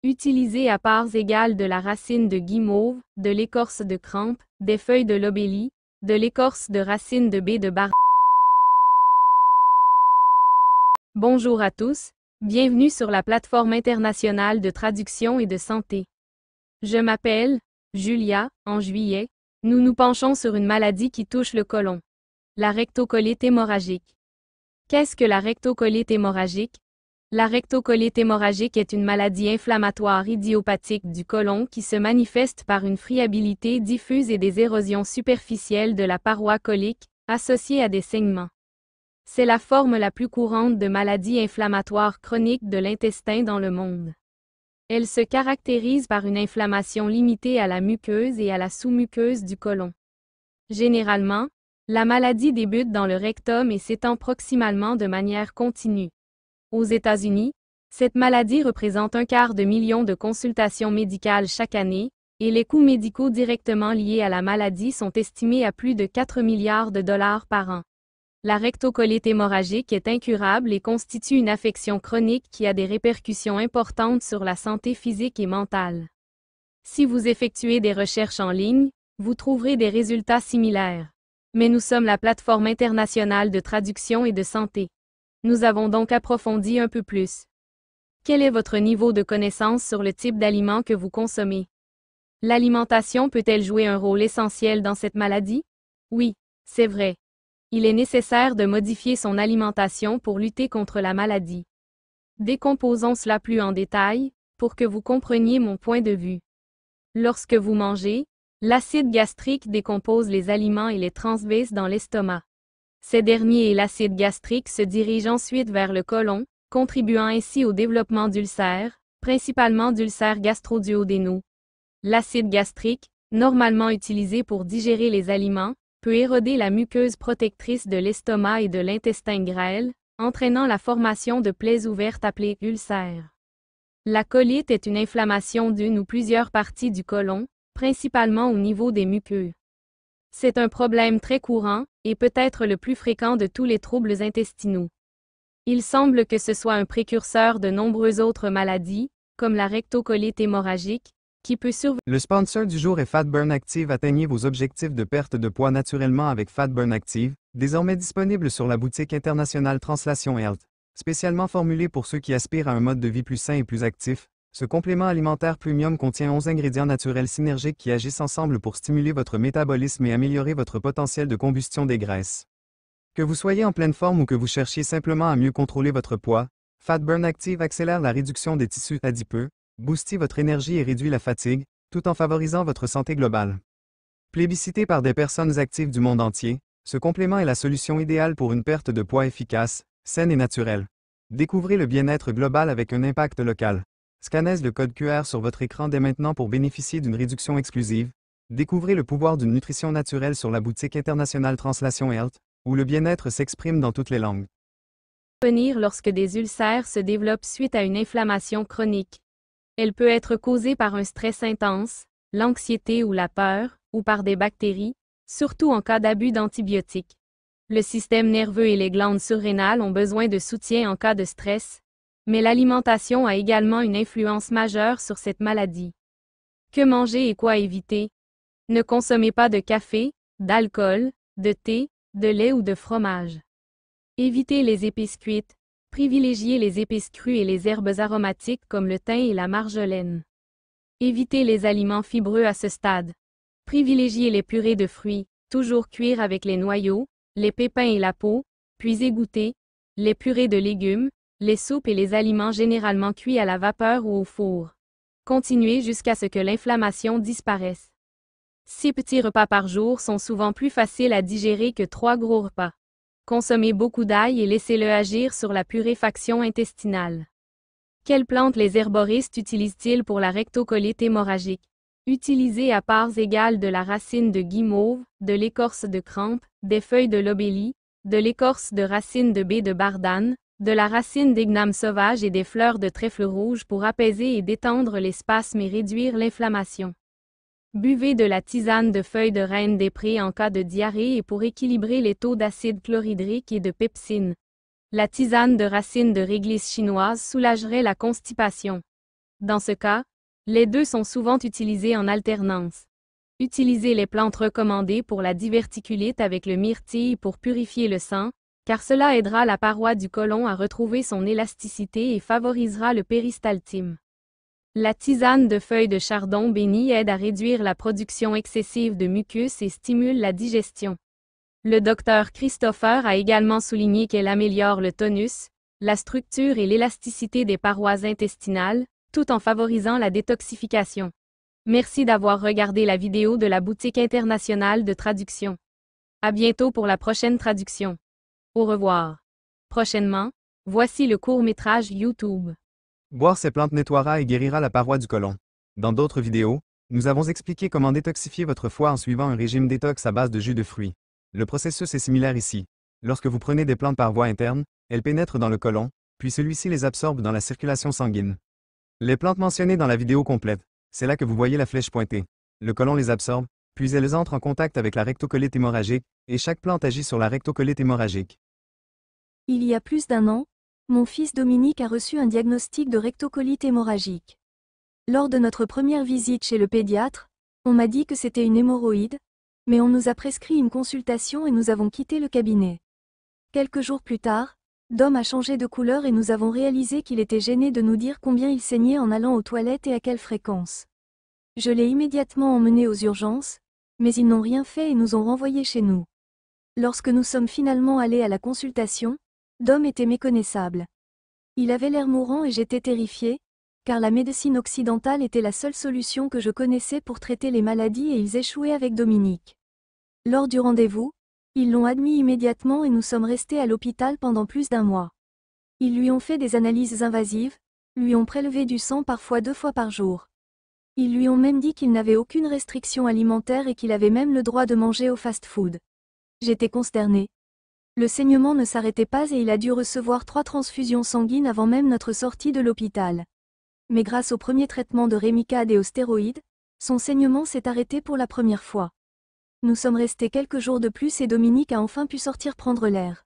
Utilisé à parts égales de la racine de guimauve, de l'écorce de crampe, des feuilles de lobélie, de l'écorce de racine de baie de bar. Bonjour à tous, bienvenue sur la plateforme internationale de traduction et de santé. Je m'appelle Julia. En juillet, nous nous penchons sur une maladie qui touche le côlon. La rectocolite hémorragique. Qu'est-ce que la rectocolite hémorragique? La rectocolite hémorragique est une maladie inflammatoire idiopathique du côlon qui se manifeste par une friabilité diffuse et des érosions superficielles de la paroi colique, associées à des saignements. C'est la forme la plus courante de maladie inflammatoire chronique de l'intestin dans le monde. Elle se caractérise par une inflammation limitée à la muqueuse et à la sous-muqueuse du côlon. Généralement, la maladie débute dans le rectum et s'étend proximalement de manière continue. Aux États-Unis, cette maladie représente 250 000 de consultations médicales chaque année, et les coûts médicaux directement liés à la maladie sont estimés à plus de 4 milliards de dollars par an. La rectocolite hémorragique est incurable et constitue une affection chronique qui a des répercussions importantes sur la santé physique et mentale. Si vous effectuez des recherches en ligne, vous trouverez des résultats similaires. Mais nous sommes la plateforme internationale de traduction et de santé. Nous avons donc approfondi un peu plus. Quel est votre niveau de connaissance sur le type d'aliments que vous consommez? L'alimentation peut-elle jouer un rôle essentiel dans cette maladie? Oui, c'est vrai. Il est nécessaire de modifier son alimentation pour lutter contre la maladie. Décomposons cela plus en détail, pour que vous compreniez mon point de vue. Lorsque vous mangez, l'acide gastrique décompose les aliments et les transvase dans l'estomac. Ces derniers et l'acide gastrique se dirigent ensuite vers le côlon, contribuant ainsi au développement d'ulcères, principalement d'ulcères gastro-duodénaux. L'acide gastrique, normalement utilisé pour digérer les aliments, peut éroder la muqueuse protectrice de l'estomac et de l'intestin grêle, entraînant la formation de plaies ouvertes appelées ulcères. La colite est une inflammation d'une ou plusieurs parties du côlon, principalement au niveau des muqueuses. C'est un problème très courant, et peut-être le plus fréquent de tous les troubles intestinaux. Il semble que ce soit un précurseur de nombreuses autres maladies, comme la rectocolite hémorragique, qui peut survenir. Le sponsor du jour est Fat Burn Active. Atteignez vos objectifs de perte de poids naturellement avec Fat Burn Active, désormais disponible sur la boutique internationale Translation Health. Spécialement formulé pour ceux qui aspirent à un mode de vie plus sain et plus actif, ce complément alimentaire premium contient 11 ingrédients naturels synergiques qui agissent ensemble pour stimuler votre métabolisme et améliorer votre potentiel de combustion des graisses. Que vous soyez en pleine forme ou que vous cherchiez simplement à mieux contrôler votre poids, Fat Burn Active accélère la réduction des tissus adipeux, boostit votre énergie et réduit la fatigue, tout en favorisant votre santé globale. Plébiscité par des personnes actives du monde entier, ce complément est la solution idéale pour une perte de poids efficace, saine et naturelle. Découvrez le bien-être global avec un impact local. Scannez le code QR sur votre écran dès maintenant pour bénéficier d'une réduction exclusive. Découvrez le pouvoir d'une nutrition naturelle sur la boutique internationale Translation Health, où le bien-être s'exprime dans toutes les langues. Venir lorsque des ulcères se développent suite à une inflammation chronique. Elle peut être causée par un stress intense, l'anxiété ou la peur, ou par des bactéries, surtout en cas d'abus d'antibiotiques. Le système nerveux et les glandes surrénales ont besoin de soutien en cas de stress, mais l'alimentation a également une influence majeure sur cette maladie. Que manger et quoi éviter? Ne consommez pas de café, d'alcool, de thé, de lait ou de fromage. Évitez les épices cuites. Privilégiez les épices crues et les herbes aromatiques comme le thym et la marjolaine. Évitez les aliments fibreux à ce stade. Privilégiez les purées de fruits, toujours cuire avec les noyaux, les pépins et la peau, puis égoutter, les purées de légumes, les soupes et les aliments généralement cuits à la vapeur ou au four. Continuez jusqu'à ce que l'inflammation disparaisse. 6 petits repas par jour sont souvent plus faciles à digérer que 3 gros repas. Consommez beaucoup d'ail et laissez-le agir sur la puréfaction intestinale. Quelles plantes les herboristes utilisent-ils pour la rectocolite hémorragique? Utilisez à parts égales de la racine de guimauve, de l'écorce de crampe, des feuilles de lobélie, de l'écorce de racine de baie de bardane, de la racine d'igname sauvage et des fleurs de trèfle rouge pour apaiser et détendre les spasmes et réduire l'inflammation. Buvez de la tisane de feuilles de reine des prés en cas de diarrhée et pour équilibrer les taux d'acide chlorhydrique et de pepsine. La tisane de racine de réglisse chinoise soulagerait la constipation. Dans ce cas, les deux sont souvent utilisés en alternance. Utilisez les plantes recommandées pour la diverticulite avec le myrtille pour purifier le sang, car cela aidera la paroi du côlon à retrouver son élasticité et favorisera le péristaltime. La tisane de feuilles de chardon béni aide à réduire la production excessive de mucus et stimule la digestion. Le docteur Christopher a également souligné qu'elle améliore le tonus, la structure et l'élasticité des parois intestinales, tout en favorisant la détoxification. Merci d'avoir regardé la vidéo de la boutique internationale de traduction. À bientôt pour la prochaine traduction. Au revoir. Prochainement, voici le court-métrage YouTube. Boire ces plantes nettoiera et guérira la paroi du côlon. Dans d'autres vidéos, nous avons expliqué comment détoxifier votre foie en suivant un régime détox à base de jus de fruits. Le processus est similaire ici. Lorsque vous prenez des plantes par voie interne, elles pénètrent dans le côlon, puis celui-ci les absorbe dans la circulation sanguine. Les plantes mentionnées dans la vidéo complète, c'est là que vous voyez la flèche pointée. Le côlon les absorbe, puis elles entrent en contact avec la rectocolite hémorragique, et chaque plante agit sur la rectocolite hémorragique. Il y a plus d'1 an, mon fils Dominique a reçu un diagnostic de rectocolite hémorragique. Lors de notre première visite chez le pédiatre, on m'a dit que c'était une hémorroïde, mais on nous a prescrit une consultation et nous avons quitté le cabinet. Quelques jours plus tard, Dom a changé de couleur et nous avons réalisé qu'il était gêné de nous dire combien il saignait en allant aux toilettes et à quelle fréquence. Je l'ai immédiatement emmené aux urgences, mais ils n'ont rien fait et nous ont renvoyés chez nous. Lorsque nous sommes finalement allés à la consultation, Dom était méconnaissable. Il avait l'air mourant et j'étais terrifiée, car la médecine occidentale était la seule solution que je connaissais pour traiter les maladies et ils échouaient avec Dominique. Lors du rendez-vous, ils l'ont admis immédiatement et nous sommes restés à l'hôpital pendant plus d'1 mois. Ils lui ont fait des analyses invasives, lui ont prélevé du sang parfois 2 fois par jour. Ils lui ont même dit qu'il n'avait aucune restriction alimentaire et qu'il avait même le droit de manger au fast-food. J'étais consternée. Le saignement ne s'arrêtait pas et il a dû recevoir 3 transfusions sanguines avant même notre sortie de l'hôpital. Mais grâce au premier traitement de Rémicade et aux stéroïdes, son saignement s'est arrêté pour la première fois. Nous sommes restés quelques jours de plus et Dominique a enfin pu sortir prendre l'air.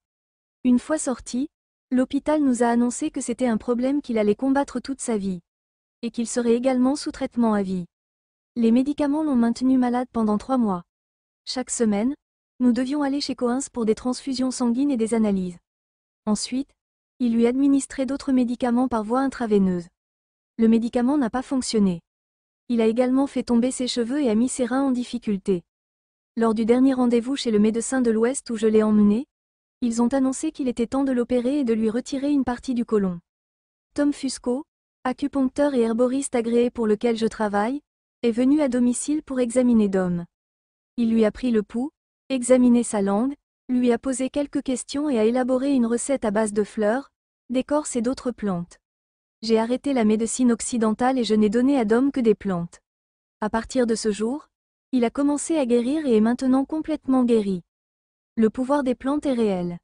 Une fois sorti, l'hôpital nous a annoncé que c'était un problème qu'il allait combattre toute sa vie. Et qu'il serait également sous traitement à vie. Les médicaments l'ont maintenu malade pendant 3 mois. Chaque semaine, nous devions aller chez Coins pour des transfusions sanguines et des analyses. Ensuite, il lui administrait d'autres médicaments par voie intraveineuse. Le médicament n'a pas fonctionné. Il a également fait tomber ses cheveux et a mis ses reins en difficulté. Lors du dernier rendez-vous chez le médecin de l'Ouest où je l'ai emmené, ils ont annoncé qu'il était temps de l'opérer et de lui retirer une partie du côlon. Tom Fusco, acupuncteur et herboriste agréé pour lequel je travaille, est venu à domicile pour examiner Dom. Il lui a pris le pouls, examiné sa langue, lui a posé quelques questions et a élaboré une recette à base de fleurs, d'écorces et d'autres plantes. J'ai arrêté la médecine occidentale et je n'ai donné à Dom que des plantes. À partir de ce jour, il a commencé à guérir et est maintenant complètement guéri. Le pouvoir des plantes est réel.